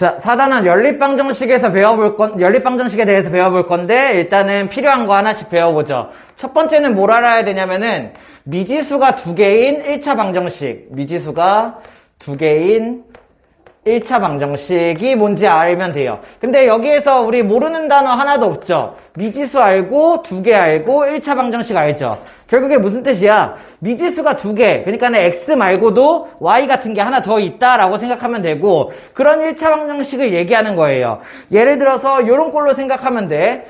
자, 4단원 연립방정식에 대해서 배워볼 건데, 일단은 필요한 거 하나씩 배워보죠. 첫 번째는 뭘 알아야 되냐면은, 미지수가 두 개인 1차 방정식. 미지수가 두 개인 1차 방정식이 뭔지 알면 돼요. 근데 여기에서 우리 모르는 단어 하나도 없죠. 미지수 알고, 두 개 알고, 1차 방정식 알죠. 결국에 무슨 뜻이야? 미지수가 두 개, 그러니까 x 말고도 y 같은 게 하나 더 있다라고 생각하면 되고, 그런 1차 방정식을 얘기하는 거예요. 예를 들어서 이런 꼴로 생각하면 돼.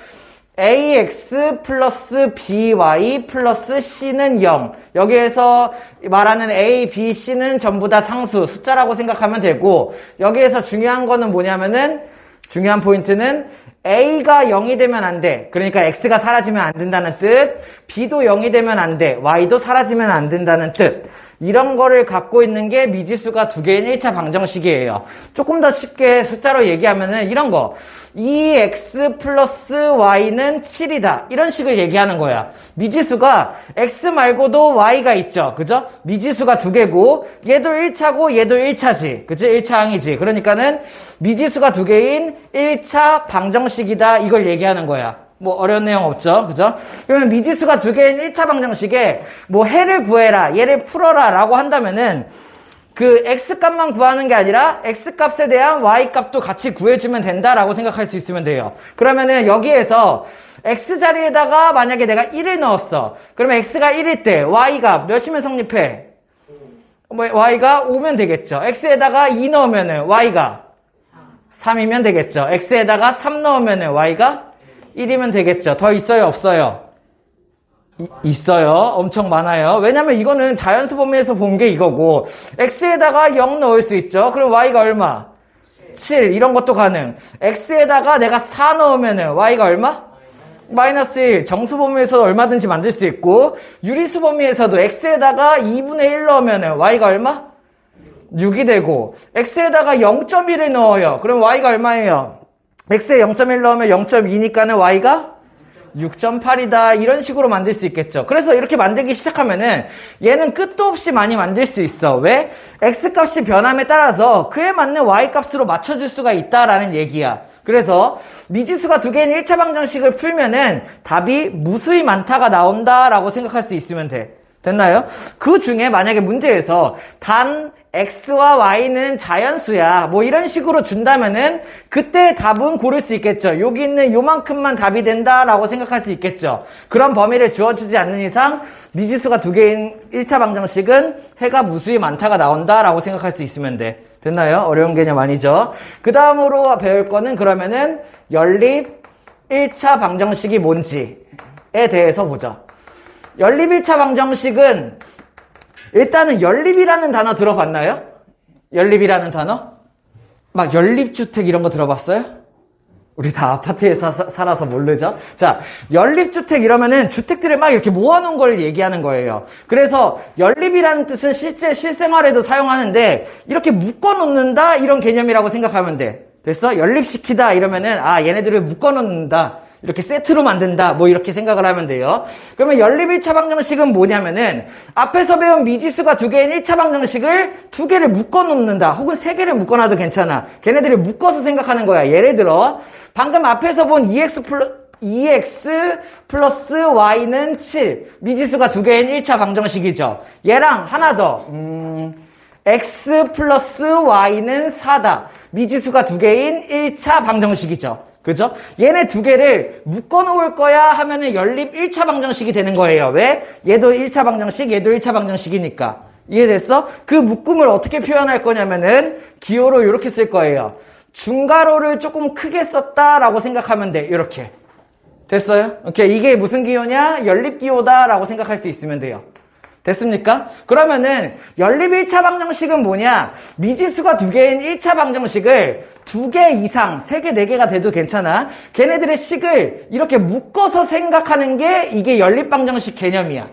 ax 플러스 by 플러스 c는 0. 여기에서 말하는 a, b, c는 전부 다 상수, 숫자라고 생각하면 되고, 여기에서 중요한 거는 뭐냐면은, 중요한 포인트는 a가 0이 되면 안 돼. 그러니까 x가 사라지면 안 된다는 뜻. b도 0이 되면 안 돼. y도 사라지면 안 된다는 뜻. 이런 거를 갖고 있는 게 미지수가 두 개인 1차 방정식이에요. 조금 더 쉽게 숫자로 얘기하면은 이런 거. 2x 플러스 y는 7이다. 이런 식을 얘기하는 거야. 미지수가 x 말고도 y가 있죠. 그죠? 미지수가 두 개고 얘도 1차고 얘도 1차지. 그치? 1차항이지. 그러니까는 미지수가 두 개인 1차 방정식이다. 이걸 얘기하는 거야. 뭐 어려운 내용 없죠. 그죠? 그러면 미지수가 두 개인 1차 방정식에 뭐 해를 구해라, 얘를 풀어라 라고 한다면은 그 x값만 구하는 게 아니라 x값에 대한 y값도 같이 구해주면 된다라고 생각할 수 있으면 돼요. 그러면은 여기에서 x 자리에다가 만약에 내가 1을 넣었어. 그러면 x가 1일 때 y가 몇이면 성립해? 뭐 y가 5면 되겠죠. x에다가 2 넣으면은 y가 3이면 되겠죠. x에다가 3 넣으면은 y가 1이면 되겠죠. 더 있어요, 없어요? 있어요. 엄청 많아요. 왜냐면 이거는 자연수 범위에서 본 게 이거고, x에다가 0 넣을 수 있죠. 그럼 y가 얼마? 7. 이런 것도 가능. x에다가 내가 4 넣으면은 y가 얼마? 마이너스 1. 정수 범위에서도 얼마든지 만들 수 있고, 유리수 범위에서도 x에다가 2분의 1 넣으면은 y가 얼마? 6이 되고, x에다가 0.1을 넣어요. 그럼 y가 얼마예요? x에 0.1 넣으면 0.2니까는 y가 6.8이다. 이런 식으로 만들 수 있겠죠. 그래서 이렇게 만들기 시작하면은 얘는 끝도 없이 많이 만들 수 있어. 왜? x값이 변함에 따라서 그에 맞는 y값으로 맞춰줄 수가 있다라는 얘기야. 그래서 미지수가 두 개인 1차 방정식을 풀면은 답이 무수히 많다가 나온다라고 생각할 수 있으면 돼. 됐나요? 그 중에 만약에 문제에서 단 x와 y는 자연수야 뭐 이런 식으로 준다면은 그때 답은 고를 수 있겠죠. 여기 있는 요만큼만 답이 된다라고 생각할 수 있겠죠. 그런 범위를 주어주지 않는 이상 미지수가 두 개인 1차 방정식은 해가 무수히 많다가 나온다라고 생각할 수 있으면 돼. 됐나요? 어려운 개념 아니죠. 그 다음으로 배울 거는 그러면은 연립 1차 방정식이 뭔지에 대해서 보죠. 연립 1차 방정식은 일단은 연립이라는 단어 들어봤나요? 연립이라는 단어? 막 연립주택 이런 거 들어봤어요? 우리 다 아파트에 살아서 모르죠? 자, 연립주택 이러면은 주택들을 막 이렇게 모아놓은 걸 얘기하는 거예요. 그래서 연립이라는 뜻은 실제 실생활에도 사용하는데 이렇게 묶어놓는다 이런 개념이라고 생각하면 돼. 됐어? 연립시키다 이러면은 아 얘네들을 묶어놓는다. 이렇게 세트로 만든다 뭐 이렇게 생각을 하면 돼요. 그러면 연립 1차 방정식은 뭐냐면은 앞에서 배운 미지수가 두 개인 1차 방정식을 두 개를 묶어 놓는다 혹은 세 개를 묶어 놔도 괜찮아. 걔네들을 묶어서 생각하는 거야. 예를 들어 방금 앞에서 본 2x 플러스 y는 7 미지수가 두 개인 1차 방정식이죠. 얘랑 하나 더 x 플러스 y는 4다 미지수가 두 개인 1차 방정식이죠. 그죠? 얘네 두 개를 묶어 놓을 거야 하면은 연립 1차 방정식이 되는 거예요. 왜? 얘도 1차 방정식, 얘도 1차 방정식이니까. 이해됐어? 그 묶음을 어떻게 표현할 거냐면은 기호로 이렇게 쓸 거예요. 중괄호를 조금 크게 썼다라고 생각하면 돼. 이렇게. 됐어요? 오케이. 이게 무슨 기호냐? 연립 기호다라고 생각할 수 있으면 돼요. 됐습니까? 그러면은 연립 1차 방정식은 뭐냐? 미지수가 두 개인 1차 방정식을 두 개 이상, 3개, 4개가 돼도 괜찮아. 걔네들의 식을 이렇게 묶어서 생각하는 게 이게 연립 방정식 개념이야.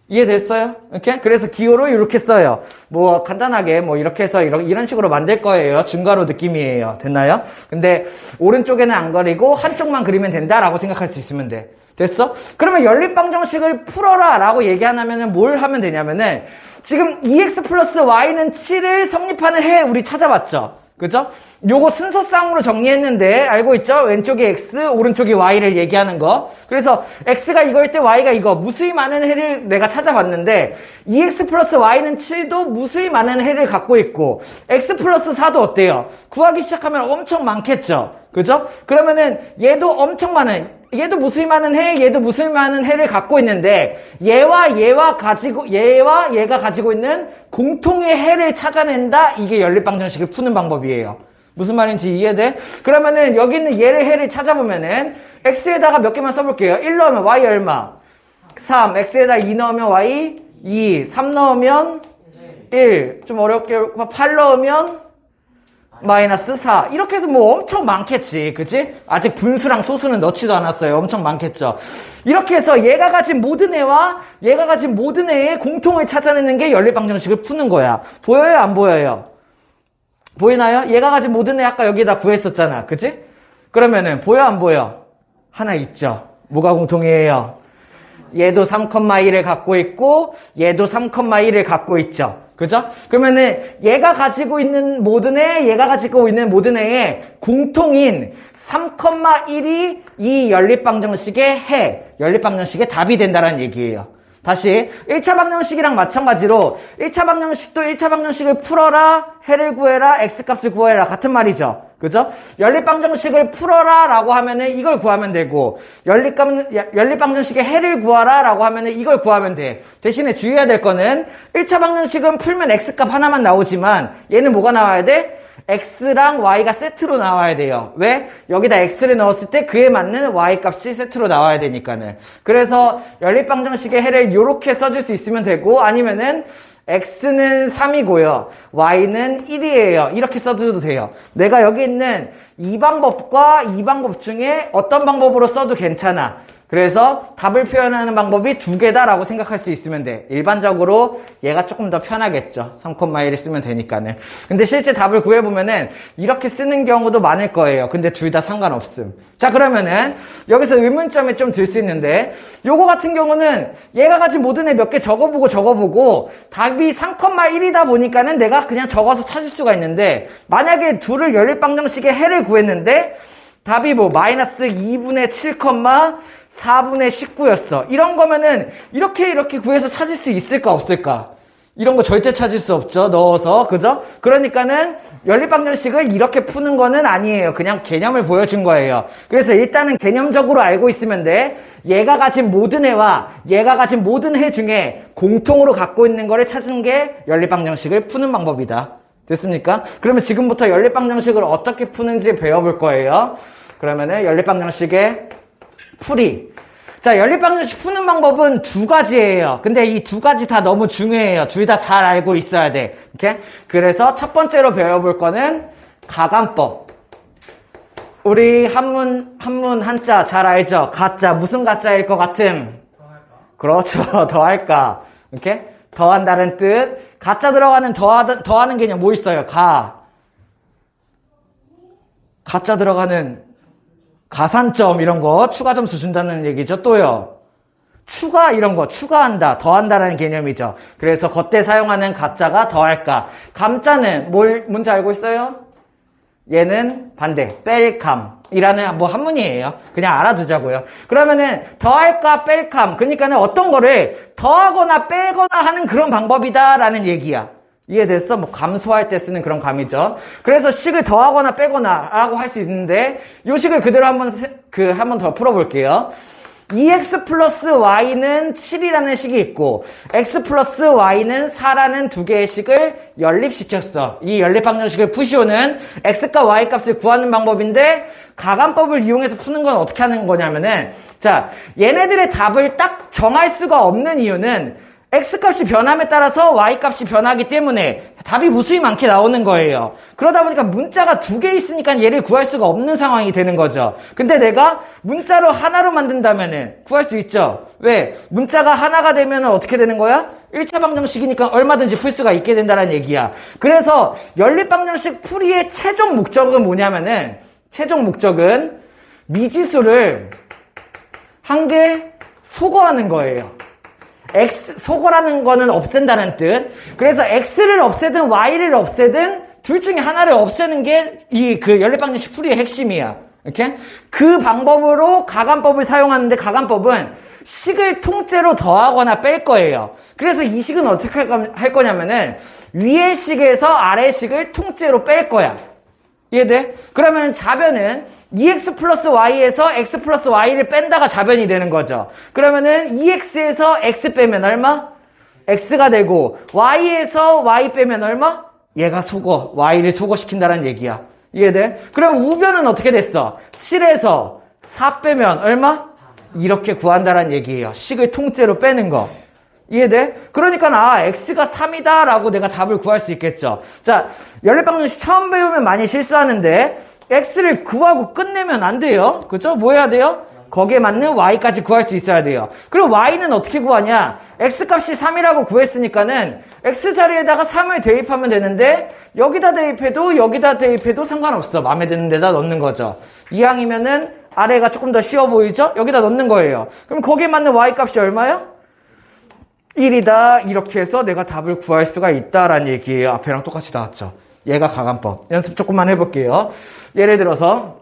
이해됐어요? 이렇게? 그래서 기호로 이렇게 써요. 뭐 간단하게 뭐 이렇게 해서 이런 식으로 만들 거예요. 중괄호 느낌이에요. 됐나요? 근데 오른쪽에는 안 그리고 한쪽만 그리면 된다라고 생각할 수 있으면 돼. 됐어? 그러면 연립방정식을 풀어라 라고 얘기 안 하면은 뭘 하면 되냐면은 지금 2x 플러스 y는 7을 성립하는 해 우리 찾아봤죠? 그죠? 요거 순서상으로 정리했는데 알고 있죠? 왼쪽이 x, 오른쪽이 y를 얘기하는 거. 그래서 x가 이거일 때 y가 이거. 무수히 많은 해를 내가 찾아봤는데 2x 플러스 y는 7도 무수히 많은 해를 갖고 있고 x 플러스 4도 어때요? 구하기 시작하면 엄청 많겠죠? 그죠? 그러면은 얘도 엄청 많은, 얘도 무수히 많은 해, 얘도 무수히 많은 해를 갖고 있는데 얘와 얘가 가지고 있는 공통의 해를 찾아낸다. 이게 연립방정식을 푸는 방법이에요. 무슨 말인지 이해돼? 그러면은 여기 있는 얘를 해를 찾아보면은 x에다가 몇 개만 써볼게요. 1 넣으면 y 얼마? 3. x에다 2 넣으면 y 2. 3 넣으면 1. 좀 어렵게 8 넣으면 마이너스 4. 이렇게 해서 뭐 엄청 많겠지. 그치? 아직 분수랑 소수는 넣지도 않았어요. 엄청 많겠죠. 이렇게 해서 얘가 가진 모든 애와 얘가 가진 모든 애의 공통을 찾아내는 게 연립방정식을 푸는 거야. 보여요? 안 보여요? 보이나요? 얘가 가진 모든 애 아까 여기다 구했었잖아. 그치? 그러면은 보여? 안 보여? 하나 있죠. 뭐가 공통이에요? 얘도 3,1을 갖고 있고 얘도 3,1을 갖고 있죠. 그죠? 그러면은 얘가 가지고 있는 모든 애, 얘가 가지고 있는 모든 애의 공통인 3,1이 이 연립방정식의 해, 연립방정식의 답이 된다는 얘기예요. 다시 1차 방정식이랑 마찬가지로 1차 방정식도 1차 방정식을 풀어라, 해를 구해라, x값을 구해라 같은 말이죠. 그죠? 연립방정식을 풀어라 라고 하면은 이걸 구하면 되고 연립방정식의 해를 구하라 라고 하면은 이걸 구하면 돼. 대신에 주의해야 될 거는 1차 방정식은 풀면 x값 하나만 나오지만 얘는 뭐가 나와야 돼? x랑 y가 세트로 나와야 돼요. 왜? 여기다 x를 넣었을 때 그에 맞는 y값이 세트로 나와야 되니까는. 그래서 연립방정식의 해를 이렇게 써줄 수 있으면 되고 아니면은 x는 3이고요. y는 1이에요. 이렇게 써줘도 돼요. 내가 여기 있는 이 방법과 이 방법 중에 어떤 방법으로 써도 괜찮아. 그래서 답을 표현하는 방법이 두 개다라고 생각할 수 있으면 돼. 일반적으로 얘가 조금 더 편하겠죠. 3,1을 쓰면 되니까는. 근데 실제 답을 구해보면은 이렇게 쓰는 경우도 많을 거예요. 근데 둘 다 상관없음. 자, 그러면은 여기서 의문점이 좀 들 수 있는데 요거 같은 경우는 얘가 가진 모든 애 몇 개 적어보고 답이 3,1이다 보니까는 내가 그냥 적어서 찾을 수가 있는데 만약에 둘을 연립방정식의 해를 구했는데 답이 뭐 마이너스 2분의 7, 4분의 19였어. 이런 거면은 이렇게 구해서 찾을 수 있을까 없을까? 이런 거 절대 찾을 수 없죠. 넣어서. 그죠? 그러니까는 연립방정식을 이렇게 푸는 거는 아니에요. 그냥 개념을 보여준 거예요. 그래서 일단은 개념적으로 알고 있으면 돼. 얘가 가진 모든 애와 얘가 가진 모든 해 중에 공통으로 갖고 있는 거를 찾는 게 연립방정식을 푸는 방법이다. 됐습니까? 그러면 지금부터 연립방정식을 어떻게 푸는지 배워볼 거예요. 그러면은 연립방정식의 풀이. 자, 연립방정식 푸는 방법은 두 가지예요. 근데 이 두 가지 다 너무 중요해요. 둘 다 잘 알고 있어야 돼. 이렇게? 그래서 첫 번째로 배워볼 거는 가감법. 우리 한문 한자 잘 알죠? 가짜. 무슨 가짜일 것 같음? 그렇죠. 더할까. 이렇게? 더한다는 뜻. 가짜 들어가는 더하는 개념 뭐 있어요? 가짜 들어가는 가산점 이런 거 추가 점수 준다는 얘기죠. 또요. 추가 이런 거 추가한다, 더한다라는 개념이죠. 그래서 겉에 사용하는 가짜가 더할까. 감자는 뭔지 알고 있어요? 얘는 반대, 뺄감이라는 뭐 한문이에요. 그냥 알아두자고요. 그러면은 더할까 뺄감, 그러니까는 어떤 거를 더하거나 빼거나 하는 그런 방법이다라는 얘기야. 이해됐어? 뭐 감소할 때 쓰는 그런 감이죠. 그래서 식을 더하거나 빼거나 라고 할 수 있는데 이 식을 그대로 한번 더 풀어볼게요. 2x 플러스 y는 7이라는 식이 있고 x 플러스 y는 4라는 두 개의 식을 연립시켰어. 이 연립방정식을 푸시오는 x값 y값을 구하는 방법인데 가감법을 이용해서 푸는 건 어떻게 하는 거냐면은 자, 얘네들의 답을 딱 정할 수가 없는 이유는 x값이 변함에 따라서 y값이 변하기 때문에 답이 무수히 많게 나오는 거예요. 그러다 보니까 문자가 두 개 있으니까 얘를 구할 수가 없는 상황이 되는 거죠. 근데 내가 문자로 하나로 만든다면은 구할 수 있죠. 왜? 문자가 하나가 되면 어떻게 되는 거야? 1차 방정식이니까 얼마든지 풀 수가 있게 된다는 얘기야. 그래서 연립방정식 풀이의 최종 목적은 뭐냐면은 최종 목적은 미지수를 한 개 소거하는 거예요. 소거라는 거는 없앤다는 뜻. 그래서 x를 없애든 y를 없애든 둘 중에 하나를 없애는 게 그 연립방정식 풀이의 핵심이야. 이렇게? 그 방법으로 가간법을 사용하는데 가간법은 식을 통째로 더하거나 뺄 거예요. 그래서 이 식은 어떻게 할 거냐면은 위의 식에서 아래 식을 통째로 뺄 거야. 이해돼? 그러면 자변은 2x 플러스 y에서 x 플러스 y를 뺀다가 자변이 되는 거죠. 그러면은 2x에서 x 빼면 얼마? x가 되고 y에서 y 빼면 얼마? 얘가 속어. y를 속어시킨다는 얘기야. 이해돼? 그럼 우변은 어떻게 됐어? 7에서 4 빼면 얼마? 이렇게 구한다는 얘기예요. 식을 통째로 빼는 거. 이해돼? 그러니까 x가 3이다 라고 내가 답을 구할 수 있겠죠. 자, 연립방정식 처음 배우면 많이 실수하는데 x를 구하고 끝내면 안 돼요. 그죠? 뭐 해야 돼요? 거기에 맞는 y까지 구할 수 있어야 돼요. 그럼 y는 어떻게 구하냐? x값이 3이라고 구했으니까는 x 자리에다가 3을 대입하면 되는데 여기다 대입해도 상관없어. 마음에 드는 데다 넣는 거죠. 이항이면은 아래가 조금 더 쉬워 보이죠? 여기다 넣는 거예요. 그럼 거기에 맞는 y값이 얼마요? 1이다. 이렇게 해서 내가 답을 구할 수가 있다라는 얘기예요. 앞에랑 똑같이 나왔죠. 얘가 가간법. 연습 조금만 해볼게요. 예를 들어서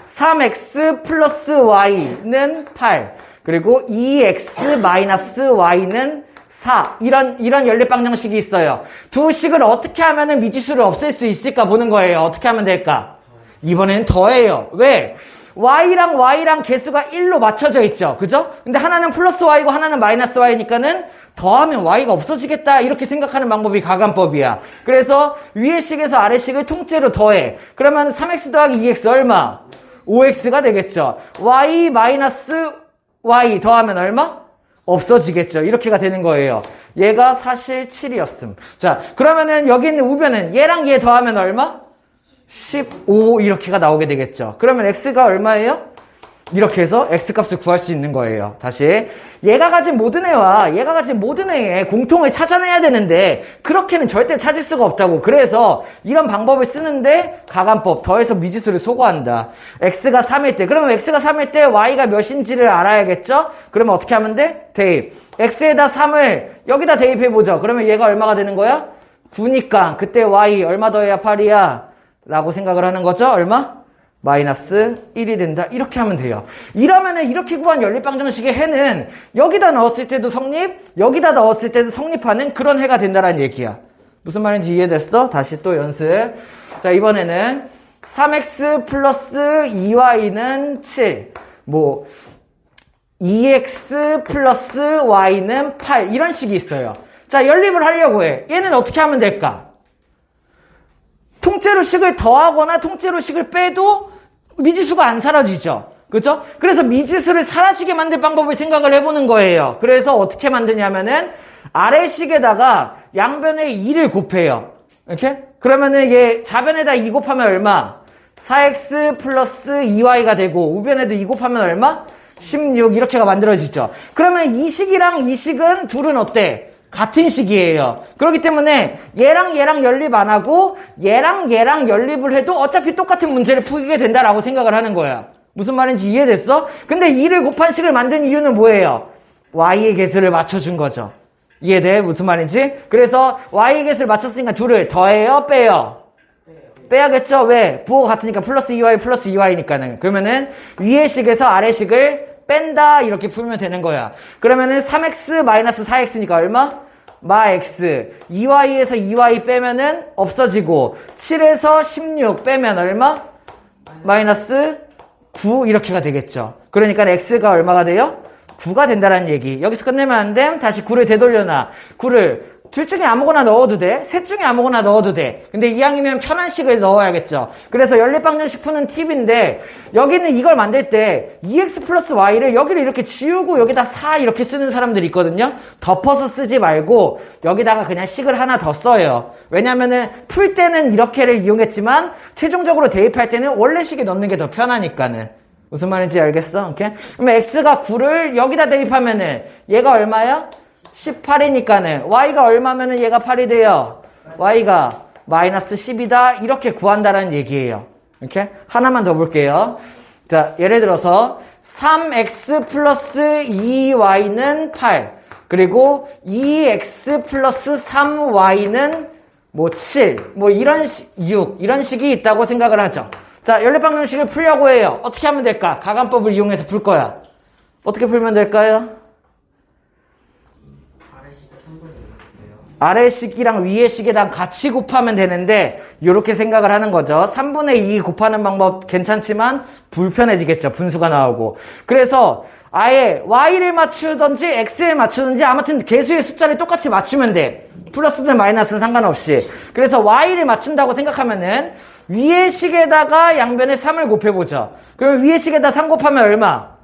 3x 플러스 y는 8 그리고 2x 마이너스 y는 4 이런 연립방정식이 있어요. 두 식을 어떻게 하면 미지수를 없앨 수 있을까 보는 거예요. 어떻게 하면 될까? 이번에는 더해요. 왜? y랑 개수가 1로 맞춰져 있죠. 그죠? 근데 하나는 플러스 y고 하나는 마이너스 y니까는 더하면 y가 없어지겠다 이렇게 생각하는 방법이 가간법이야. 그래서 위의 식에서 아래 식을 통째로 더해. 그러면 3x 더하기 2x 얼마? 5x가 되겠죠. y 마이너스 y 더하면 얼마? 없어지겠죠. 이렇게가 되는 거예요. 얘가 사실 7이었음. 자, 그러면은 여기 있는 우변은 얘랑 얘 더하면 얼마? 15 이렇게가 나오게 되겠죠. 그러면 x가 얼마예요? 이렇게 해서 x값을 구할 수 있는 거예요. 다시 얘가 가진 모든 애의 공통을 찾아내야 되는데 그렇게는 절대 찾을 수가 없다고. 그래서 이런 방법을 쓰는데 가간법 더해서 미지수를 소거한다. x가 3일 때 그러면 x가 3일 때 y가 몇인지를 알아야겠죠? 그러면 어떻게 하면 돼? 대입. x에다 3을 여기다 대입해보죠. 그러면 얘가 얼마가 되는 거야? 9니까 그때 y 얼마 더해야 8이야? 라고 생각을 하는 거죠. 얼마? 마이너스 1이 된다. 이렇게 하면 돼요. 이러면은 이렇게 구한 연립방정식의 해는 여기다 넣었을 때도 성립, 여기다 넣었을 때도 성립하는 그런 해가 된다는 얘기야. 무슨 말인지 이해됐어? 다시 또 연습. 자, 이번에는 3x 플러스 2y는 7. 2x 플러스 y는 8. 이런 식이 있어요. 자, 연립을 하려고 해. 얘는 어떻게 하면 될까? 통째로 식을 더하거나 통째로 식을 빼도 미지수가 안 사라지죠. 그죠? 그래서 미지수를 사라지게 만들 방법을 생각을 해보는 거예요. 그래서 어떻게 만드냐면은 아래식에다가 양변에 2를 곱해요. 이렇게? 그러면은 얘 자변에다 2 곱하면 얼마? 4x 플러스 2y가 되고 우변에도 2 곱하면 얼마? 16 이렇게가 만들어지죠. 그러면 이 식이랑 이 식은 둘은 어때? 같은 식이에요. 그렇기 때문에 얘랑 연립 안 하고 얘랑 연립을 해도 어차피 똑같은 문제를 풀게 된다라고 생각을 하는 거야. 무슨 말인지 이해됐어? 근데 2를 곱한 식을 만든 이유는 뭐예요? y의 개수를 맞춰준 거죠. 이해돼? 무슨 말인지? 그래서 y의 개수를 맞췄으니까 둘을 더해요? 빼요? 빼야겠죠? 왜? 부호가 같으니까 플러스 2y 플러스 2y니까는. 그러면은 위의 식에서 아래 식을 뺀다 이렇게 풀면 되는 거야. 그러면은 3x 마이너스 4x니까 얼마? 마 x 2y에서 2y 빼면은 없어지고 7에서 16 빼면 얼마? 마이너스 9 이렇게가 되겠죠. 그러니까 x가 얼마가 돼요? 9가 된다는 얘기. 여기서 끝내면 안 됨. 다시 9를 되돌려놔. 9를 둘 중에 아무거나 넣어도 돼. 셋 중에 아무거나 넣어도 돼. 근데 이왕이면 편한 식을 넣어야겠죠. 그래서 연립방정식 푸는 팁인데 여기는 이걸 만들 때 2x 플러스 y를 여기를 이렇게 지우고 여기다 4 이렇게 쓰는 사람들이 있거든요. 덮어서 쓰지 말고 여기다가 그냥 식을 하나 더 써요. 왜냐면은 풀 때는 이렇게를 이용했지만 최종적으로 대입할 때는 원래 식에 넣는 게 더 편하니까는. 무슨 말인지 알겠어? 오케이? 그러면 x가 9를 여기다 대입하면은 얘가 얼마야? 18이니까는 y가 얼마면은 얘가 8이 돼요. y가 마이너스 10이다. 이렇게 구한다는 얘기예요. 이렇게 하나만 더 볼게요. 자, 예를 들어서 3x 플러스 2y는 8 그리고 2x 플러스 3y는 뭐 7, 뭐 이런 6, 이런 식이 있다고 생각을 하죠. 자, 연립방정식을 풀려고 해요. 어떻게 하면 될까? 가간법을 이용해서 풀 거야. 어떻게 풀면 될까요? 아래 식이랑 위에 식이랑 같이 곱하면 되는데 이렇게 생각을 하는 거죠. 3분의 2 곱하는 방법 괜찮지만 불편해지겠죠. 분수가 나오고. 그래서 아예 y를 맞추든지 x를 맞추든지 아무튼 개수의 숫자를 똑같이 맞추면 돼. 플러스든 마이너스는 상관없이. 그래서 y를 맞춘다고 생각하면은 위의 식에다가 양변에 3을 곱해보죠. 그럼 위의 식에다 3 곱하면 얼마?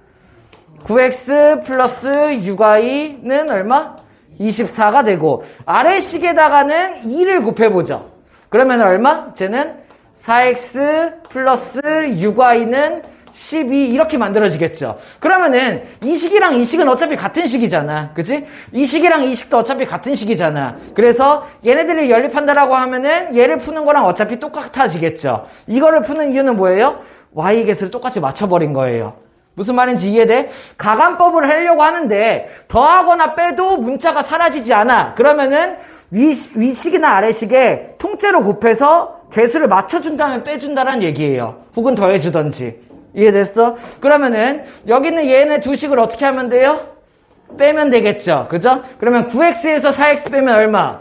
9x 플러스 6y는 얼마? 24가 되고 아래 식에다가는 2를 곱해보죠. 그러면 얼마? 쟤는 4x 플러스 6y는 12 이렇게 만들어지겠죠. 그러면은 이 식이랑 이 식은 어차피 같은 식이잖아. 그치? 이 식이랑 이 식도 어차피 같은 식이잖아. 그래서 얘네들이 연립한다라고 하면은 얘를 푸는 거랑 어차피 똑같아지겠죠. 이거를 푸는 이유는 뭐예요? y 개수를 똑같이 맞춰버린 거예요. 무슨 말인지 이해돼? 가간법을 하려고 하는데 더하거나 빼도 문자가 사라지지 않아. 그러면은 위식이나 아래식에 통째로 곱해서 개수를 맞춰준 다음에 빼준다는 얘기예요. 혹은 더해주던지. 이해됐어? 그러면은 여기 있는 얘네 두 식을 어떻게 하면 돼요? 빼면 되겠죠. 그죠? 그러면 9x에서 4x 빼면 얼마?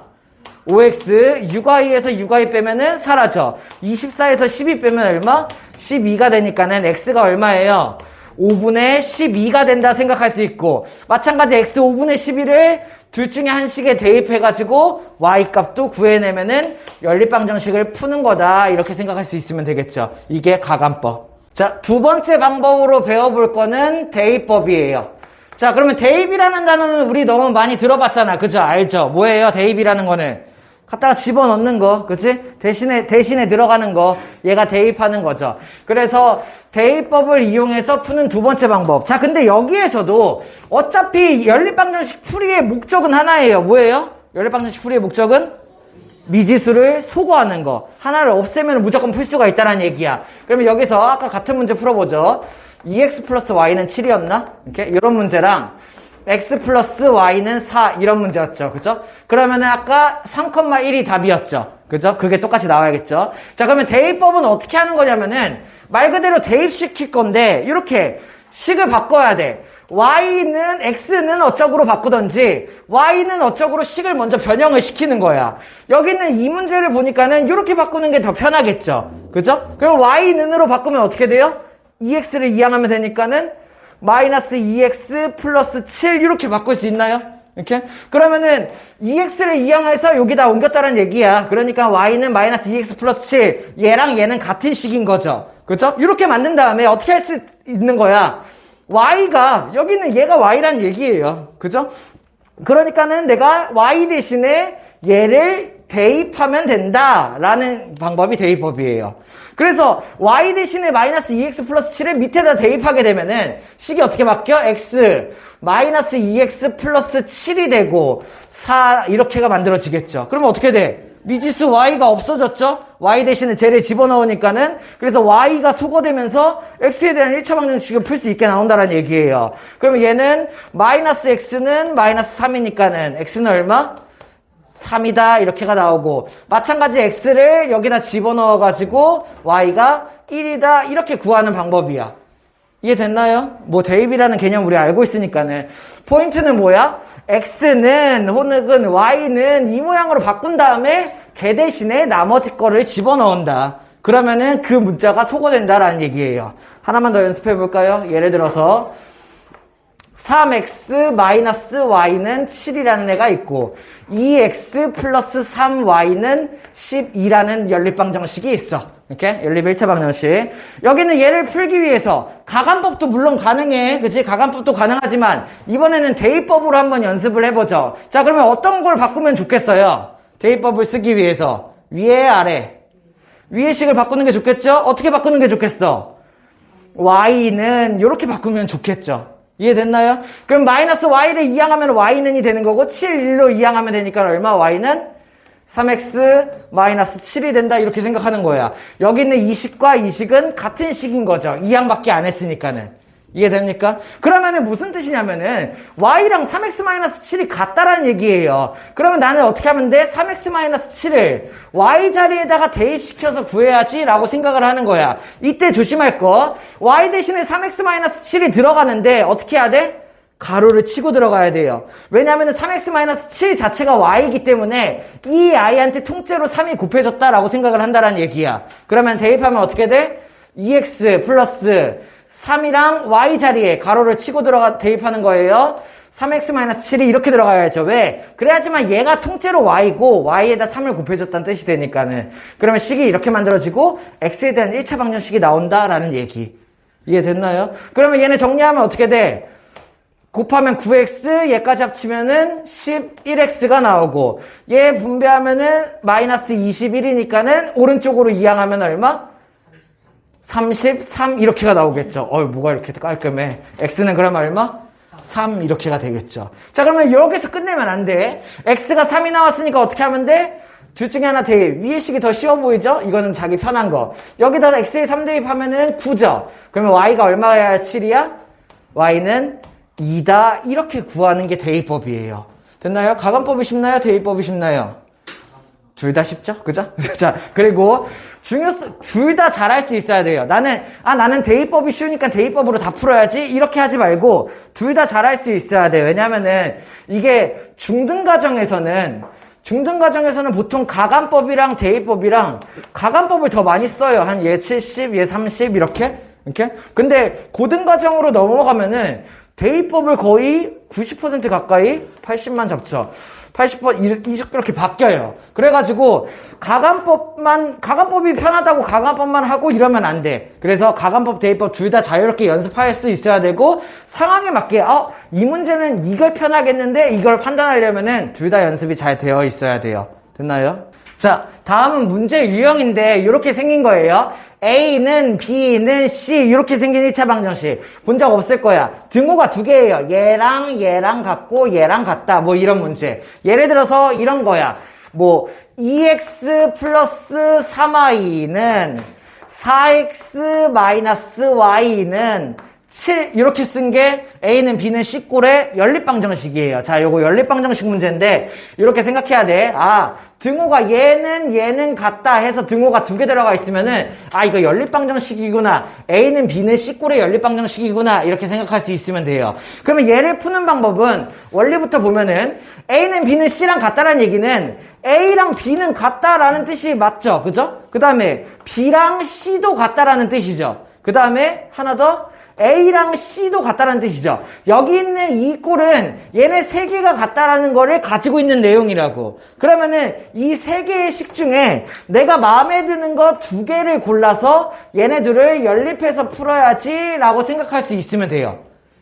5x, 6y에서 6y 빼면은 사라져. 24에서 12 빼면 얼마? 12가 되니까는 x가 얼마예요? 5분의 12가 된다 생각할 수 있고 마찬가지 x 5분의 12를 둘 중에 한 식에 대입해가지고 y값도 구해내면은 연립방정식을 푸는 거다 이렇게 생각할 수 있으면 되겠죠. 이게 가간법. 자, 두 번째 방법으로 배워볼 거는 대입법이에요. 자, 그러면 대입이라는 단어는 우리 너무 많이 들어봤잖아. 그죠? 알죠? 뭐예요? 대입이라는 거는 갖다가 집어넣는 거, 그치? 대신에 들어가는 거, 얘가 대입하는 거죠. 그래서 대입법을 이용해서 푸는 두 번째 방법. 자, 근데 여기에서도 어차피 연립방정식 풀이의 목적은 하나예요. 뭐예요? 연립방정식 풀이의 목적은? 미지수를 소거하는 거. 하나를 없애면 무조건 풀 수가 있다는 얘기야. 그러면 여기서 아까 같은 문제 풀어보죠. 2x 플러스 y는 7이었나? 이렇게 이런 문제랑 x 플러스 y는 4 이런 문제였죠. 그죠? 그러면은 아까 3,1이 답이었죠. 그죠? 그게 똑같이 나와야겠죠. 자, 그러면 대입법은 어떻게 하는 거냐면은 말 그대로 대입시킬 건데 이렇게 식을 바꿔야 돼. y는 x는 어쩌고로 바꾸던지 y는 어쩌고로 식을 먼저 변형을 시키는 거야. 여기는 이 문제를 보니까는 이렇게 바꾸는 게 더 편하겠죠. 그죠? 그럼 y는으로 바꾸면 어떻게 돼요? 2x를 이항하면 되니까는 마이너스 2x 플러스 7 이렇게 바꿀 수 있나요? 이렇게? 그러면은 2x를 이항해서 여기다 옮겼다는 얘기야. 그러니까 y는 마이너스 2x 플러스 7 얘랑 얘는 같은 식인 거죠. 그죠? 이렇게 만든 다음에 어떻게 할 수 있는 거야? y가 여기는 얘가 y란 얘기예요. 그죠? 그러니까는 내가 y 대신에 얘를 대입하면 된다라는 방법이 대입법이에요. 그래서 y 대신에 마이너스 2x 플러스 7을 밑에다 대입하게 되면은 식이 어떻게 바뀌어? x 마이너스 2x 플러스 7이 되고 4 이렇게가 만들어지겠죠. 그러면 어떻게 돼? 미지수 y가 없어졌죠? y 대신에 쟤를 집어넣으니까는 그래서 y가 소거되면서 x에 대한 1차 방정식을 풀 수 있게 나온다는 얘기예요. 그러면 얘는 마이너스 x는 마이너스 3이니까는 x는 얼마? 3이다 이렇게가 나오고 마찬가지 x를 여기다 집어넣어가지고 y가 1이다 이렇게 구하는 방법이야. 이해됐나요? 뭐 대입이라는 개념 우리 알고 있으니까는 포인트는 뭐야? x는 혹은 y는 이 모양으로 바꾼 다음에 걔 대신에 나머지 거를 집어넣는다. 그러면은 그 문자가 소거된다라는 얘기예요. 하나만 더 연습해 볼까요? 예를 들어서 3x 마이너스 y는 7이라는 애가 있고 2x 플러스 3y는 12라는 연립방정식이 있어. 이렇게 연립 1차 방정식. 여기는 얘를 풀기 위해서 가간법도 물론 가능해. 그치? 가간법도 가능하지만 이번에는 대입법으로 한번 연습을 해보죠. 자, 그러면 어떤 걸 바꾸면 좋겠어요? 대입법을 쓰기 위해서 위에 아래 위의 식을 바꾸는 게 좋겠죠? 어떻게 바꾸는 게 좋겠어? y는 이렇게 바꾸면 좋겠죠. 이해됐나요? 그럼 마이너스 y를 이항하면 y는이 되는 거고 7, 1로 이항하면 되니까 얼마? y는 3x 마이너스 7이 된다 이렇게 생각하는 거야. 여기 있는 이 식과 이 식은 같은 식인 거죠. 이항밖에 안 했으니까는. 이해됩니까? 그러면은 무슨 뜻이냐면은 y랑 3x-7이 같다라는 얘기예요. 그러면 나는 어떻게 하면 돼? 3x-7을 y 자리에다가 대입시켜서 구해야지 라고 생각을 하는 거야. 이때 조심할 거, y 대신에 3x-7이 들어가는데 어떻게 해야 돼? 가로를 치고 들어가야 돼요. 왜냐하면 3x-7 자체가 y이기 때문에 이 i한테 통째로 3이 곱해졌다라고 생각을 한다라는 얘기야. 그러면 대입하면 어떻게 돼? 2x 플러스 3이랑 y 자리에 가로를 치고 대입하는 거예요. 3x-7이 이렇게 들어가야죠. 왜? 그래야지만 얘가 통째로 y고 y에다 3을 곱해줬다는 뜻이 되니까는. 그러면 식이 이렇게 만들어지고 x에 대한 1차 방정식이 나온다라는 얘기. 이해됐나요? 그러면 얘네 정리하면 어떻게 돼? 곱하면 9x, 얘까지 합치면은 11x가 나오고, 얘 분배하면은 마이너스 21이니까는 오른쪽으로 이항하면 얼마? 33 이렇게가 나오겠죠. 뭐가 이렇게 깔끔해. x는 그러면 얼마? 3 이렇게가 되겠죠. 자, 그러면 여기서 끝내면 안 돼. x가 3이 나왔으니까 어떻게 하면 돼? 둘 중에 하나 대입. 위의 식이 더 쉬워 보이죠? 이거는 자기 편한 거. 여기다가 x에 3 대입하면은 9죠. 그러면 y가 얼마야? 7이야? y는 2다. 이렇게 구하는 게 대입법이에요. 됐나요? 가관법이 쉽나요? 대입법이 쉽나요? 둘 다 쉽죠? 그죠? 자, 그리고 둘 다 잘할 수 있어야 돼요. 나는 대입법이 쉬우니까 대입법으로 다 풀어야지. 이렇게 하지 말고 둘 다 잘할 수 있어야 돼요. 왜냐면은 이게 중등과정에서는 보통 가관법이랑 대입법이랑 가관법을 더 많이 써요. 한 얘 70, 얘 30 이렇게. 근데 고등과정으로 넘어가면은 대입법을 거의 90% 가까이 80만 잡죠. 80% 이렇게 바뀌어요. 그래가지고 가관법이 편하다고 가관법만 하고 이러면 안 돼. 그래서 가관법, 대입법 둘 다 자유롭게 연습할 수 있어야 되고 상황에 맞게 이 문제는 이걸 편하겠는데 이걸 판단하려면은 둘 다 연습이 잘 되어 있어야 돼요. 됐나요? 자, 다음은 문제 유형인데 이렇게 생긴 거예요. A는 B는 C 이렇게 생긴 1차 방정식 본 적 없을 거야. 등호가 두 개예요. 얘랑 같고 얘랑 같다. 뭐 이런 문제. 예를 들어서 이런 거야. 2x 플러스 3y는 4x 마이너스 y는 7 이렇게 쓴 게 A는 B는 C 꼴의 연립방정식이에요. 자, 요거 연립방정식 문제인데 이렇게 생각해야 돼. 등호가 얘는 같다 해서 등호가 두 개 들어가 있으면은 이거 연립방정식이구나. A는 B는 C 꼴의 연립방정식이구나. 이렇게 생각할 수 있으면 돼요. 그러면 얘를 푸는 방법은 원리부터 보면은 A는 B는 C랑 같다라는 얘기는 A랑 B는 같다라는 뜻이 맞죠? 그죠? 그 다음에 B랑 C도 같다라는 뜻이죠. 그 다음에 하나 더 A랑 C도 같다라는 뜻이죠. 여기 있는 이 꼴은 얘네 세 개가 같다라는 거를 가지고 있는 내용이라고. 그러면은 이 세 개의 식 중에 내가 마음에 드는 거 두 개를 골라서 얘네들을 연립해서 풀어야지 라고 생각할 수 있으면 돼요.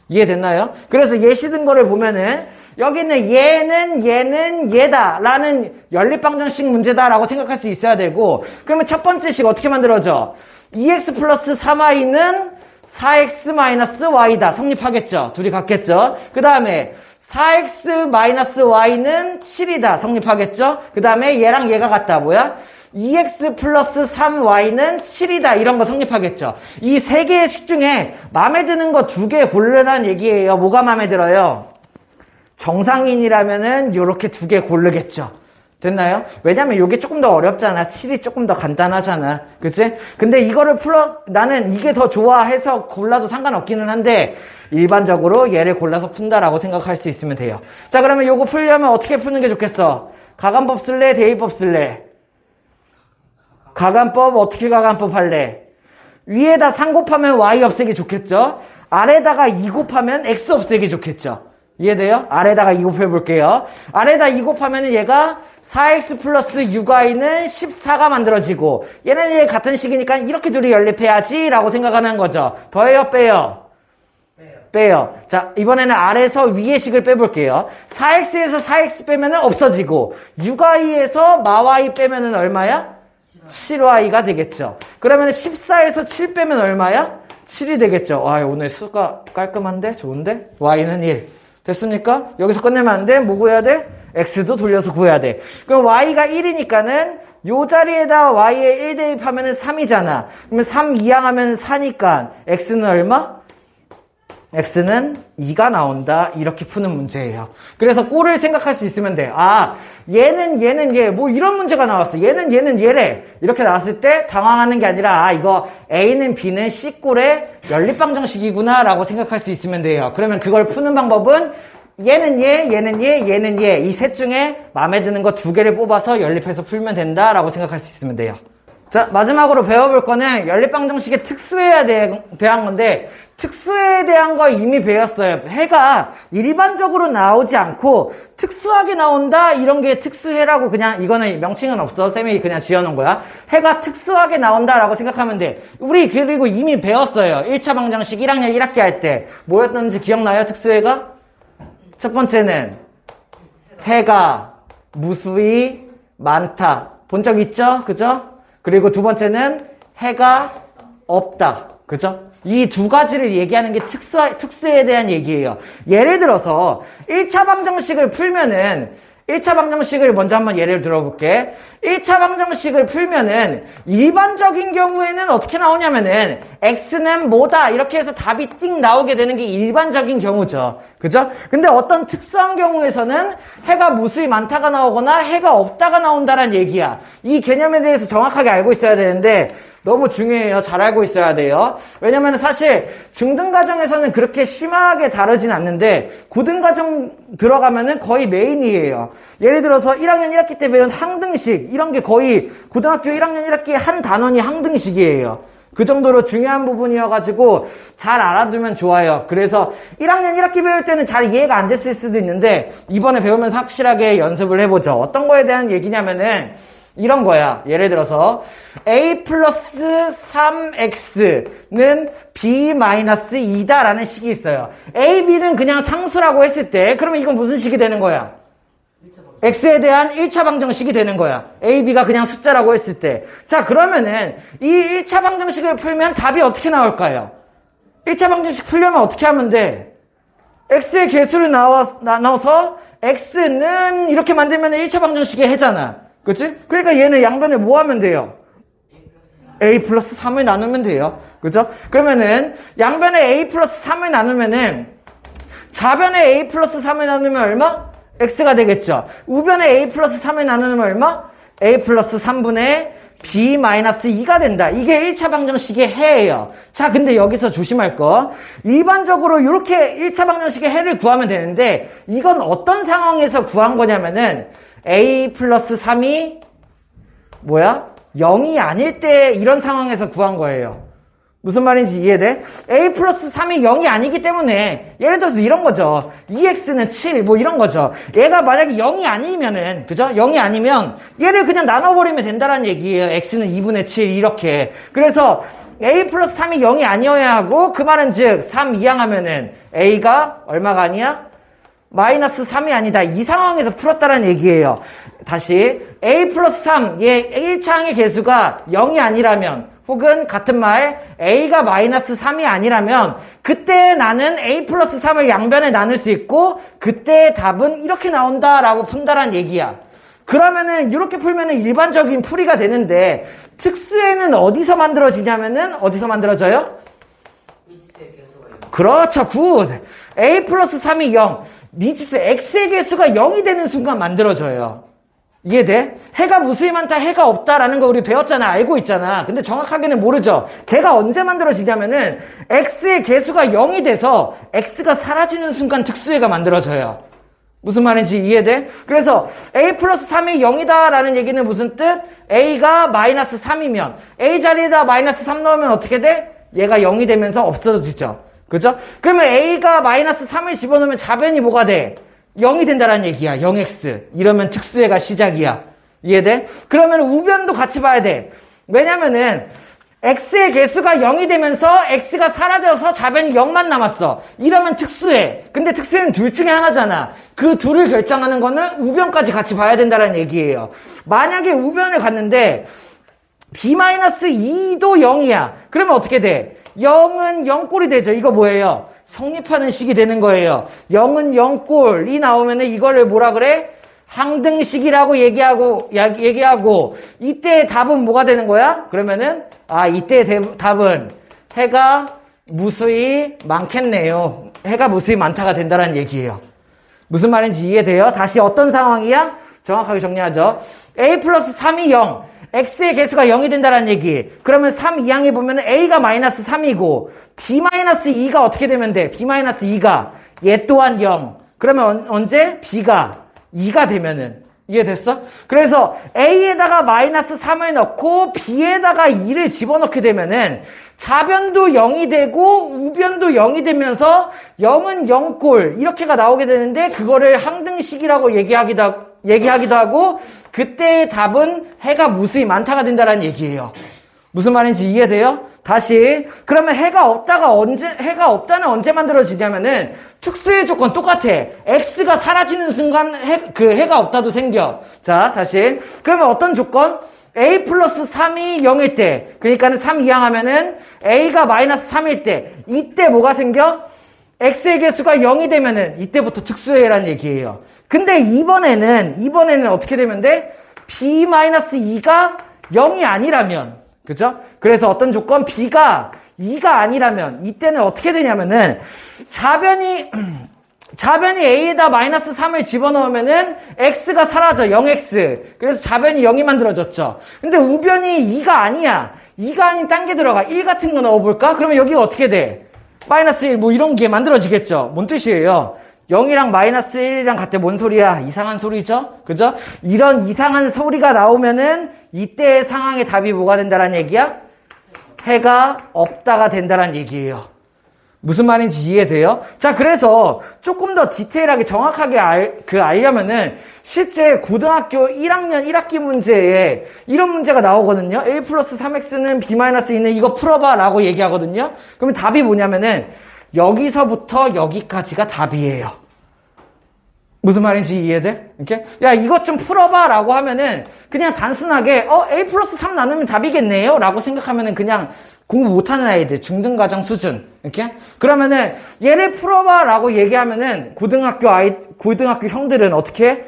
이해됐나요? 그래서 예시 든 거를 보면은 여기는 얘는 얘다 라는 연립방정식 문제다 라고 생각할 수 있어야 되고, 그러면 첫 번째 식 어떻게 만들어져? 2x 플러스 3y는 4x 마이너스 y다. 성립하겠죠? 둘이 같겠죠? 그 다음에 4x 마이너스 y는 7이다. 성립하겠죠? 그 다음에 얘랑 얘가 같다. 뭐야? 2x 플러스 3y는 7이다. 이런 거 성립하겠죠? 이 세 개의 식 중에 마음에 드는 거 두 개 고르라는 얘기예요. 뭐가 마음에 들어요? 정상인이라면은 요렇게 두 개 고르겠죠? 됐나요? 왜냐면 이게 조금 더 어렵잖아. 7이 조금 더 간단하잖아. 그치? 근데 이거를 나는 이게 더 좋아해서 골라도 상관없기는 한데 일반적으로 얘를 골라서 푼다라고 생각할 수 있으면 돼요. 자, 그러면 요거 풀려면 어떻게 푸는 게 좋겠어? 가관법 쓸래? 대입법 쓸래? 가관법 어떻게 가관법 할래? 위에다 3 곱하면 y 없애기 좋겠죠? 아래다가 2 곱하면 x 없애기 좋겠죠? 이해돼요? 아래다가 2 곱해볼게요. 아래다 2 곱하면 얘가 4x 플러스 6y는 14가 만들어지고, 얘는 얘 같은 식이니까 이렇게 둘이 연립해야지 라고 생각하는 거죠. 더해요? 빼요? 빼요. 자, 이번에는 아래에서 위의 식을 빼볼게요. 4x에서 4x 빼면은 없어지고, 6y에서 마y 빼면은 얼마야? 7y가 되겠죠. 그러면 14에서 7 빼면 얼마야? 7이 되겠죠. 오늘 수가 깔끔한데? 좋은데? y는 1. 됐습니까? 여기서 끝내면 안 돼? 뭐 구해야 돼? x도 돌려서 구해야 돼. 그럼 y가 1이니까는 요 자리에다 y에 1 대입하면은 3이잖아. 그러면 3 이항하면 4니까 x는 얼마? x는 2가 나온다. 이렇게 푸는 문제예요. 그래서 꼴을 생각할 수 있으면 돼. 아, 얘는 얘, 뭐 이런 문제가 나왔어. 얘는 얘래. 이렇게 나왔을 때 당황하는 게 아니라 아, 이거 A는 B는 C꼴의 연립방정식이구나 라고 생각할 수 있으면 돼요. 그러면 그걸 푸는 방법은 얘는 얘는 얘는 얘. 이 셋 중에 마음에 드는 거 2개를 뽑아서 연립해서 풀면 된다라고 생각할 수 있으면 돼요. 자, 마지막으로 배워볼 거는 연립방정식의 특수해에 대한 건데 특수해에 대한 거 이미 배웠어요. 해가 일반적으로 나오지 않고 특수하게 나온다 이런 게 특수해라고 그냥 이거는 명칭은 없어. 쌤이 그냥 지어놓은 거야. 해가 특수하게 나온다라고 생각하면 돼. 우리 그리고 이미 배웠어요. 1차 방정식 1학년 1학기 할 때 뭐였던지 기억나요? 특수해가? 첫 번째는 해가 무수히 많다. 본 적 있죠? 그죠? 그리고 두 번째는 해가 없다. 그죠? 이 두 가지를 얘기하는 게 특수에 대한 얘기예요. 예를 들어서 1차 방정식을 풀면은 1차 방정식을 먼저 한번 예를 들어볼게. 1차 방정식을 풀면은 일반적인 경우에는 어떻게 나오냐면은 x는 뭐다 이렇게 해서 답이 띵 나오게 되는 게 일반적인 경우죠. 그죠? 근데 어떤 특수한 경우에서는 해가 무수히 많다가 나오거나 해가 없다가 나온다는 얘기야. 이 개념에 대해서 정확하게 알고 있어야 되는데 너무 중요해요. 잘 알고 있어야 돼요. 왜냐면 사실 중등과정에서는 그렇게 심하게 다르진 않는데 고등과정 들어가면은 거의 메인이에요. 예를 들어서 1학년 1학기 때 배운 항등식 이런 게 거의 고등학교 1학년 1학기에 한 단원이 항등식이에요. 그 정도로 중요한 부분이어가지고 잘 알아두면 좋아요. 그래서 1학년 1학기 배울 때는 잘 이해가 안 됐을 수도 있는데 이번에 배우면서 확실하게 연습을 해보죠. 어떤 거에 대한 얘기냐면은 이런 거야. 예를 들어서 a 플러스 3x는 b 마이너스 2다 라는 식이 있어요. a, b는 그냥 상수라고 했을 때 그러면 이건 무슨 식이 되는 거야? x에 대한 1차 방정식이 되는 거야. a, b가 그냥 숫자라고 했을 때. 자, 그러면은 이 1차 방정식을 풀면 답이 어떻게 나올까요? 1차 방정식 풀려면 어떻게 하면 돼? x의 개수를 나눠서 x는 이렇게 만들면 1차 방정식의 해잖아. 그치? 그러니까 얘는 양변에 뭐 하면 돼요? a 플러스 3을 나누면 돼요. 그죠? 그러면은 양변에 a 플러스 3을 나누면은 좌변에 a 플러스 3을 나누면 얼마? x가 되겠죠. 우변에 a 플러스 3을 나누면 얼마? a 플러스 3분의 b 마이너스 2가 된다. 이게 1차 방정식의 해예요. 자, 근데 여기서 조심할 거. 일반적으로 이렇게 1차 방정식의 해를 구하면 되는데 이건 어떤 상황에서 구한 거냐면은 a 플러스 3이 뭐야? 0이 아닐 때 이런 상황에서 구한 거예요. 무슨 말인지 이해돼? a 플러스 3이 0이 아니기 때문에 예를 들어서 이런 거죠. 2x는 7 뭐 이런 거죠. 얘가 만약에 0이 아니면은 그죠? 0이 아니면 얘를 그냥 나눠버리면 된다는 얘기예요. x는 2분의 7 이렇게. 그래서 a 플러스 3이 0이 아니어야 하고 그 말은 즉 3 이항하면은 a가 얼마가 아니야? 마이너스 3이 아니다. 이 상황에서 풀었다는 얘기예요. 다시 a 플러스 3 얘 1차항의 개수가 0이 아니라면 혹은 같은 말 a가 마이너스 3이 아니라면 그때 나는 a 플러스 3을 양변에 나눌 수 있고 그때의 답은 이렇게 나온다라고 푼다란 얘기야. 그러면은 이렇게 풀면은 일반적인 풀이가 되는데 특수에는 어디서 만들어지냐면은 어디서 만들어져요? 그렇죠. 굿. a 플러스 3이 0 미지수 x의 개수가 0이 되는 순간 만들어져요. 이해돼? 해가 무수히 많다, 해가 없다라는 거 우리 배웠잖아. 알고 있잖아. 근데 정확하게는 모르죠. 걔가 언제 만들어지냐면은 x의 개수가 0이 돼서 x가 사라지는 순간 특수해가 만들어져요. 무슨 말인지 이해돼? 그래서 a 플러스 3이 0이다 라는 얘기는 무슨 뜻? a가 마이너스 3이면 a 자리에다 마이너스 3 넣으면 어떻게 돼? 얘가 0이 되면서 없어지죠. 그죠? 그러면 a가 마이너스 3을 집어넣으면 좌변이 뭐가 돼? 0이 된다는 얘기야. 0x. 이러면 특수해가 시작이야. 이해돼? 그러면 우변도 같이 봐야 돼. 왜냐면은 x의 개수가 0이 되면서 x가 사라져서 좌변이 0만 남았어. 이러면 특수해. 근데 특수해는 둘 중에 하나잖아. 그 둘을 결정하는 거는 우변까지 같이 봐야 된다는 얘기예요. 만약에 우변을 갔는데 b-2도 0이야. 그러면 어떻게 돼? 0은 0꼴이 되죠. 이거 뭐예요? 성립하는 식이 되는 거예요. 0은 0꼴이 나오면은 이거를 뭐라 그래? 항등식이라고 얘기하고 이때의 답은 뭐가 되는 거야? 그러면은 이때의 답은 해가 무수히 많겠네요. 해가 무수히 많다가 된다는 얘기예요. 무슨 말인지 이해돼요? 다시 어떤 상황이야? 정확하게 정리하죠. a 플러스 3이 0. x의 개수가 0이 된다는 얘기. 그러면 3 이항에 보면 a가 마이너스 3이고 b 마이너스 2가 어떻게 되면 돼? b 마이너스 2가 얘 또한 0. 그러면 언제? b가 2가 되면은. 이해됐어? 그래서 a에다가 마이너스 3을 넣고 b에다가 2를 집어넣게 되면은 좌변도 0이 되고 우변도 0이 되면서 0은 0꼴 이렇게가 나오게 되는데 그거를 항등식이라고 얘기하기도 하고 그때의 답은 해가 무수히 많다가 된다는 얘기예요. 무슨 말인지 이해돼요? 다시 그러면 해가 없다는 언제 만들어지냐면은 특수의 조건 똑같아. x가 사라지는 순간 해가 없다도 생겨. 자 다시 그러면 어떤 조건? a 플러스 3이 0일 때 그러니까는 3 이항하면은 a가 마이너스 3일 때 이때 뭐가 생겨? x의 개수가 0이 되면은 이때부터 특수해라는 얘기예요. 근데 이번에는 어떻게 되면 돼? b 마이너스 2가 0이 아니라면 그죠? 그래서 어떤 조건? b가 2가 아니라면 이때는 어떻게 되냐면은 좌변이 a에다 마이너스 3을 집어넣으면은 x가 사라져 0x. 그래서 좌변이 0이 만들어졌죠. 근데 우변이 2가 아니야. 2가 아닌 딴 게 들어가. 1 같은 거 넣어볼까? 그러면 여기가 어떻게 돼? 마이너스 1 뭐 이런 게 만들어지겠죠. 뭔 뜻이에요? 0이랑 마이너스 1이랑 같아. 뭔 소리야? 이상한 소리죠? 그죠? 이런 이상한 소리가 나오면은 이때의 상황의 답이 뭐가 된다는 얘기야? 해가 없다가 된다는 얘기예요. 무슨 말인지 이해돼요? 자, 그래서 조금 더 디테일하게 정확하게 알려면은 실제 고등학교 1학년 1학기 문제에 이런 문제가 나오거든요. a 플러스 3x는 b 마이너스 2는 이거 풀어봐 라고 얘기하거든요. 그러면 답이 뭐냐면은 여기서부터 여기까지가 답이에요. 무슨 말인지 이해돼? 이렇게? 야, 이것 좀 풀어봐 라고 하면은 그냥 단순하게 a 플러스 3 나누면 답이겠네요 라고 생각하면은 그냥 공부 못하는 아이들 중등과정 수준 이렇게? 그러면은 얘를 풀어봐 라고 얘기하면은 고등학교 형들은 어떻게 해?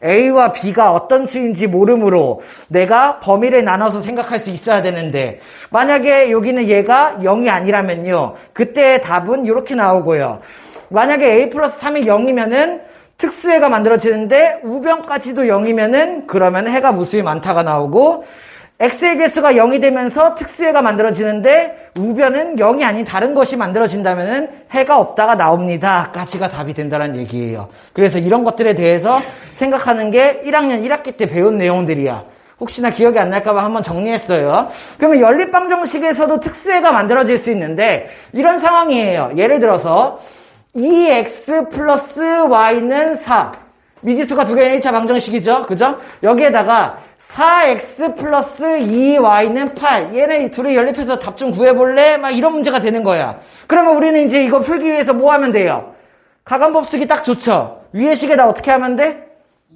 A와 B가 어떤 수인지 모르므로 내가 범위를 나눠서 생각할 수 있어야 되는데 만약에 여기는 얘가 0이 아니라면요 그때의 답은 이렇게 나오고요. 만약에 A 플러스 3이 0이면은 특수해가 만들어지는데 우변까지도 0이면은 그러면 해가 무수히 많다가 나오고 x의 개수가 0이 되면서 특수해가 만들어지는데 우변은 0이 아닌 다른 것이 만들어진다면은 해가 없다가 나옵니다. 까지가 답이 된다는 얘기예요. 그래서 이런 것들에 대해서 생각하는 게 1학년 1학기 때 배운 내용들이야. 혹시나 기억이 안 날까봐 한번 정리했어요. 그러면 연립방정식에서도 특수해가 만들어질 수 있는데 이런 상황이에요. 예를 들어서 2x 플러스 y는 4. 미지수가 두 개의 1차 방정식이죠. 그죠? 여기에다가 4x 플러스 2y는 8. 얘네 둘이 연립해서 답 좀 구해볼래? 막 이런 문제가 되는 거야. 그러면 우리는 이제 이거 풀기 위해서 뭐 하면 돼요? 가감법 쓰기 딱 좋죠? 위에 식에다 어떻게 하면 돼?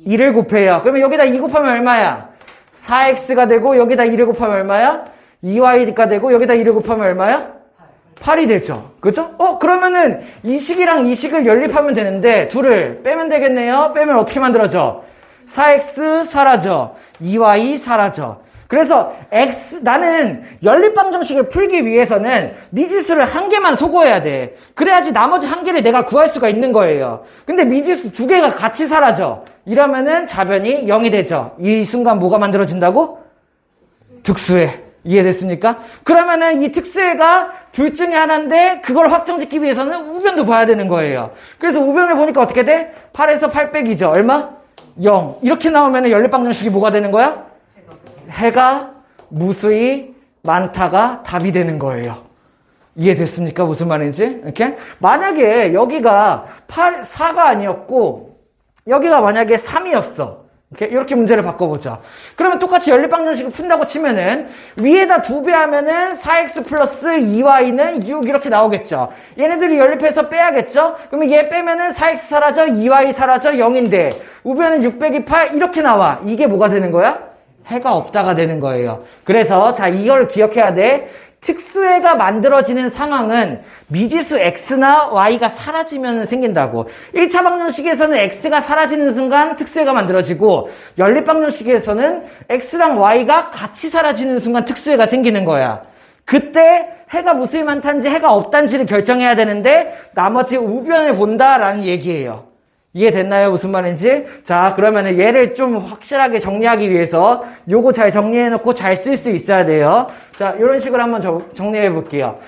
2를 곱해요. 그러면 여기다 2 곱하면 얼마야? 4x가 되고 여기다 2를 곱하면 얼마야? 2y가 되고 여기다 2를 곱하면 얼마야? 8이 되죠. 그죠? 그러면은 이 식이랑 이 식을 연립하면 되는데 둘을 빼면 되겠네요. 빼면 어떻게 만들어져? 4x 사라져. 2y 사라져. 그래서 나는 연립방정식을 풀기 위해서는 미지수를 한 개만 소거해야 돼. 그래야지 나머지 한 개를 내가 구할 수가 있는 거예요. 근데 미지수 두 개가 같이 사라져. 이러면은 좌변이 0이 되죠. 이 순간 뭐가 만들어진다고? 특수해. 이해됐습니까? 그러면은 이 특수해가 둘 중에 하나인데 그걸 확정짓기 위해서는 우변도 봐야 되는 거예요. 그래서 우변을 보니까 어떻게 돼? 8에서 8 빼기죠. 얼마? 0. 이렇게 나오면 연립방정식이 뭐가 되는 거야? 해가 무수히 많다가 답이 되는 거예요. 이해됐습니까? 무슨 말인지? 이렇게? 만약에 여기가 4가 아니었고 여기가 만약에 3이었어. 이렇게 문제를 바꿔보자. 그러면 똑같이 연립방정식을 푼다고 치면은 위에다 2배 하면은 4x 플러스 2y는 6 이렇게 나오겠죠. 얘네들이 연립해서 빼야겠죠. 그러면 얘 빼면은 4x 사라져 2y 사라져 0인데 우변은 6 빼기 8 이렇게 나와. 이게 뭐가 되는 거야? 해가 없다가 되는 거예요. 그래서 자 이걸 기억해야 돼. 특수해가 만들어지는 상황은 미지수 x나 y가 사라지면 생긴다고. 1차 방정식에서는 x가 사라지는 순간 특수해가 만들어지고 연립방정식에서는 x랑 y가 같이 사라지는 순간 특수해가 생기는 거야. 그때 해가 무수히 많다는지 해가 없다는지를 결정해야 되는데 나머지 우변을 본다라는 얘기예요. 이해됐나요? 무슨 말인지? 자, 그러면은 얘를 좀 확실하게 정리하기 위해서 요거 잘 정리해놓고 잘 쓸 수 있어야 돼요. 자, 이런 식으로 한번 정리해 볼게요.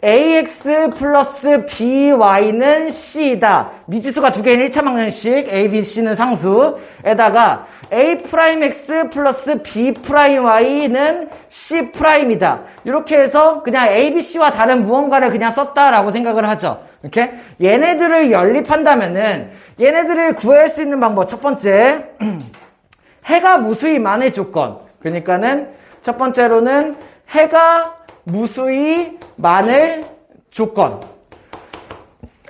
ax 플러스 by는 c이다. 미지수가 두 개인 1차 방정식 a, b, c는 상수에다가 a'x 플러스 b'y는 c'이다. 이렇게 해서 그냥 a, b, c와 다른 무언가를 그냥 썼다라고 생각을 하죠. 이렇게 얘네들을 연립한다면은 얘네들을 구할 수 있는 방법 첫 번째 해가 무수히 많을 조건. 그러니까는 첫 번째로는 해가 무수히 많을 조건.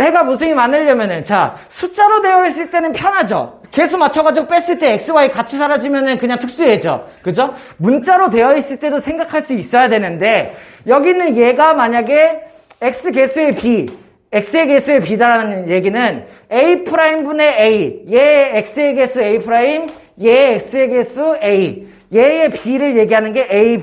해가 무수히 많으려면은 자 숫자로 되어 있을 때는 편하죠. 개수 맞춰가지고 뺐을 때 x, y 같이 사라지면은 그냥 특수해져. 그죠? 문자로 되어 있을 때도 생각할 수 있어야 되는데 여기는 얘가 만약에 x 개수의 b, x의 개수의 b다라는 얘기는 a 분의 a, 얘의 x의 개수 a 프라임, 얘의 x의 개수 a, 얘의 b를 얘기하는 게 a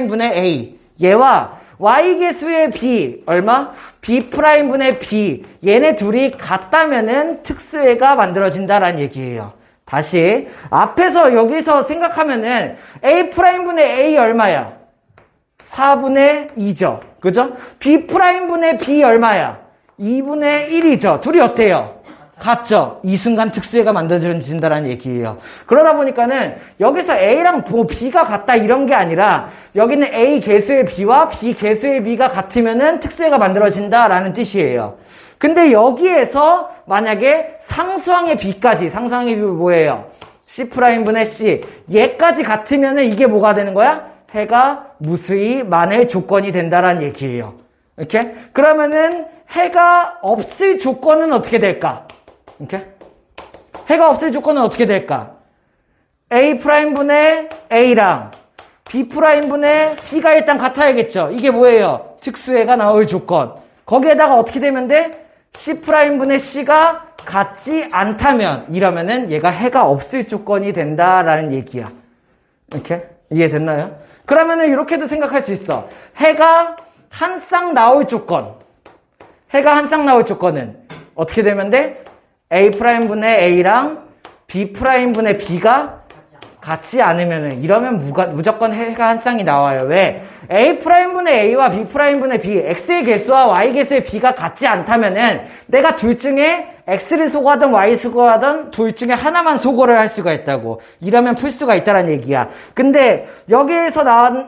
분의 a. 얘와 y개수의 b 얼마? b'분의 b 얘네 둘이 같다면은 특수해가 만들어진다라는 얘기예요. 다시 앞에서 여기서 생각하면은 a'분의 a 얼마야? 4분의 2죠. 그죠? b'분의 b 얼마야? 2분의 1이죠. 둘이 어때요? 같죠? 이 순간 특수해가 만들어진다는 얘기예요. 그러다 보니까는 여기서 A랑 B가 같다 이런 게 아니라 여기는 A 개수의 B와 B 개수의 B가 같으면은 특수해가 만들어진다라는 뜻이에요. 근데 여기에서 만약에 상수항의 B까지, 상수항의 B 뭐예요? C'분의 C 얘까지 같으면은 이게 뭐가 되는 거야? 해가 무수히 많을 조건이 된다라는 얘기예요. 이렇게? 그러면은 해가 없을 조건은 어떻게 될까? 이렇게? 해가 없을 조건은 어떻게 될까? A'분의 A랑 B'분의 B가 일단 같아야겠죠. 이게 뭐예요? 특수해가 나올 조건. 거기에다가 어떻게 되면 돼? C'분의 C가 같지 않다면 이러면은 얘가 해가 없을 조건이 된다라는 얘기야. 이렇게? 이해됐나요? 그러면은 이렇게도 생각할 수 있어. 해가 한 쌍 나올 조건. 해가 한 쌍 나올 조건은 어떻게 되면 돼? A'분의 A랑 B'분의 B가 같지 않으면은 이러면 무조건 해가 한 쌍이 나와요. 왜? A'분의 A와 B'분의 B, X의 개수와 Y 개수의 B가 같지 않다면은 내가 둘 중에 X를 소거하든 Y 소거하든 둘 중에 하나만 소거를 할 수가 있다고. 이러면 풀 수가 있다는 얘기야. 근데 여기에서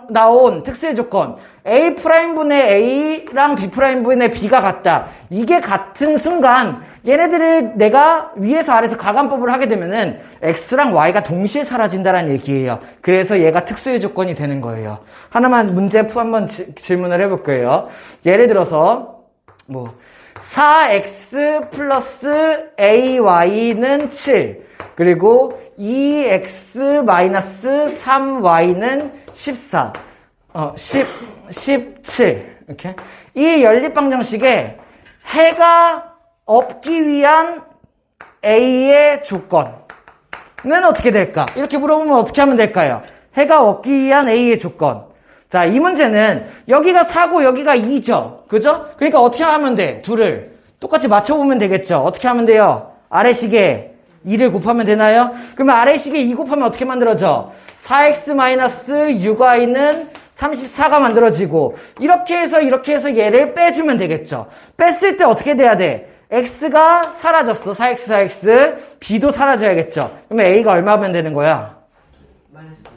나온 특수의 조건 A'분의 A랑 B'분의 B가 같다. 이게 같은 순간 얘네들을 내가 위에서 아래에서 가감법을 하게 되면은 X랑 Y가 동시에 사라진다는 얘기예요. 그래서 얘가 특수의 조건이 되는 거예요. 하나만 문제 한번 질문을 해볼 거예요. 예를 들어서 4x 플러스 ay는 7 그리고 2x 마이너스 3y는 14 17 이렇게 이 연립방정식에 해가 없기 위한 a의 조건은 어떻게 될까? 이렇게 물어보면 어떻게 하면 될까요? 해가 없기 위한 a의 조건. 자, 이 문제는 여기가 4고 여기가 2죠. 그죠? 그러니까 어떻게 하면 돼? 둘을 똑같이 맞춰보면 되겠죠. 어떻게 하면 돼요? 아래식에 2를 곱하면 되나요? 그러면 아래식에 2 곱하면 어떻게 만들어져? 4x-6y는 34가 만들어지고 이렇게 해서 얘를 빼주면 되겠죠. 뺐을 때 어떻게 돼야 돼? x가 사라졌어. 4x, b도 사라져야겠죠. 그러면 a가 얼마면 되는 거야?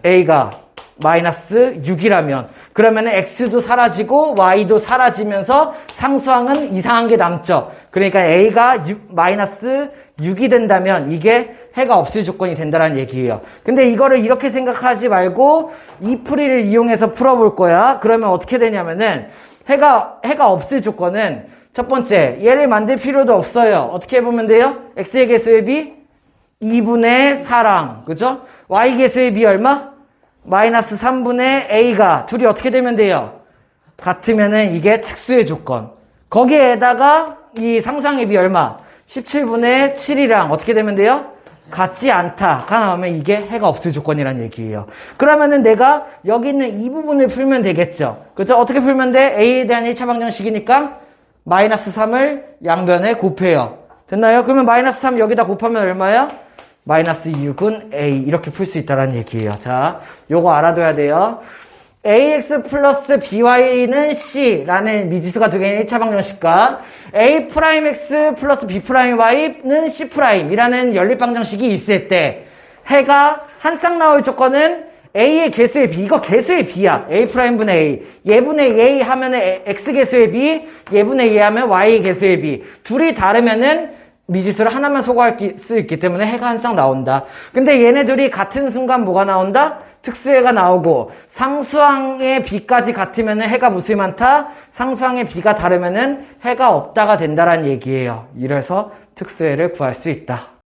a가 마이너스 6이라면 그러면 x도 사라지고 y도 사라지면서 상수항은 이상한 게 남죠. 그러니까 a가 마이너스 6이 된다면 이게 해가 없을 조건이 된다는 얘기예요. 근데 이거를 이렇게 생각하지 말고 이 풀이를 이용해서 풀어볼 거야. 그러면 어떻게 되냐면은 해가 없을 조건은 첫 번째 얘를 만들 필요도 없어요. 어떻게 해보면 돼요? x의 개수의 b 2분의 4랑 그죠? y 개수의 b 얼마? 마이너스 3분의 a가 둘이 어떻게 되면 돼요? 같으면은 이게 특수의 조건. 거기에다가 이 상수항의 b 얼마? 17분의 7이랑 어떻게 되면 돼요? 같지 않다가 나오면 이게 해가 없을 조건이란 얘기예요. 그러면은 내가 여기 있는 이 부분을 풀면 되겠죠. 그죠? 어떻게 풀면 돼? A에 대한 1차 방정식이니까 마이너스 3을 양변에 곱해요. 됐나요? 그러면 마이너스 3 여기다 곱하면 얼마야? 마이너스 6은 A 이렇게 풀 수 있다는 얘기예요. 자, 요거 알아둬야 돼요. ax 플러스 by는 c라는 미지수가 두 개인 1차 방정식과 a'x 플러스 b'y는 c'이라는 연립방정식이 있을 때 해가 항상 나올 조건은 a의 개수의 b, 이거 개수의 b야. a'분의 a, 얘분의 a 하면은 x 개수의 b, 얘분의 a 하면 y 개수의 b. 둘이 다르면은 미지수를 하나만 소거할 수 있기 때문에 해가 항상 나온다. 근데 얘네 둘이 같은 순간 뭐가 나온다? 특수해가 나오고 상수항의 b까지 같으면 해가 무수히 많다. 상수항의 b가 다르면 해가 없다가 된다는 얘기예요. 이래서 특수해를 구할 수 있다.